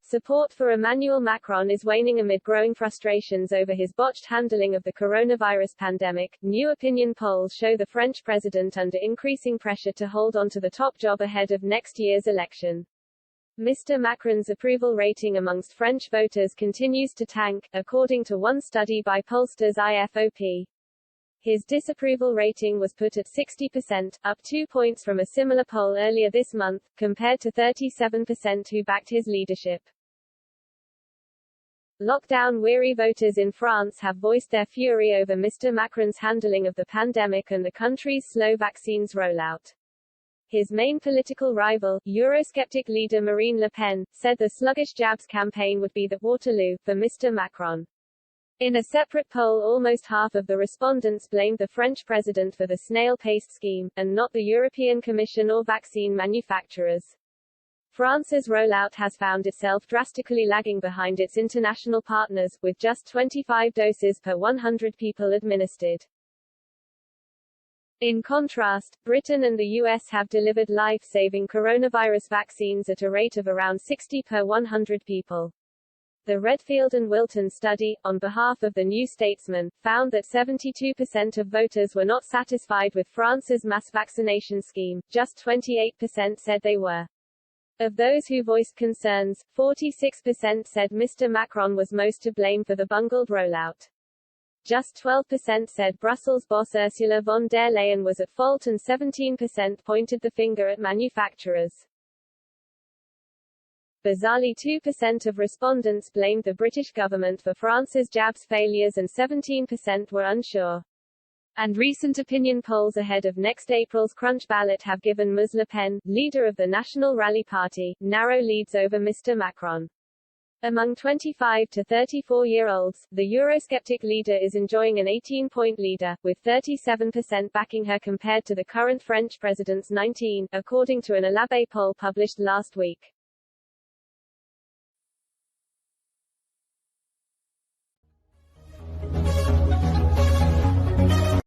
Support for Emmanuel Macron is waning amid growing frustrations over his botched handling of the coronavirus pandemic. New opinion polls show the French president under increasing pressure to hold on to the top job ahead of next year's election. Mr. Macron's approval rating amongst French voters continues to tank, according to one study by pollsters IFOP. His disapproval rating was put at 60%, up 2 points from a similar poll earlier this month, compared to 37% who backed his leadership. Lockdown-weary voters in France have voiced their fury over Mr. Macron's handling of the pandemic and the country's slow vaccines rollout. His main political rival, Eurosceptic leader Marine Le Pen, said the sluggish jabs campaign would be the Waterloo for Mr. Macron. In a separate poll, almost half of the respondents blamed the French president for the snail-paced scheme, and not the European Commission or vaccine manufacturers. France's rollout has found itself drastically lagging behind its international partners, with just 25 doses per 100 people administered. In contrast, Britain and the US have delivered life-saving coronavirus vaccines at a rate of around 60 per 100 people. The Redfield and Wilton study, on behalf of the New Statesman, found that 72% of voters were not satisfied with France's mass vaccination scheme, just 28% said they were. Of those who voiced concerns, 46% said Mr. Macron was most to blame for the bungled rollout. Just 12% said Brussels boss Ursula von der Leyen was at fault and 17% pointed the finger at manufacturers. Bizarrely, 2% of respondents blamed the British government for France's jabs failures and 17% were unsure. And recent opinion polls ahead of next April's crunch ballot have given Ms. Le Pen, leader of the National Rally Party, narrow leads over Mr. Macron. Among 25 to 34-year-olds, the Eurosceptic leader is enjoying an 18-point leader, with 37% backing her compared to the current French president's 19, according to an Elabe poll published last week.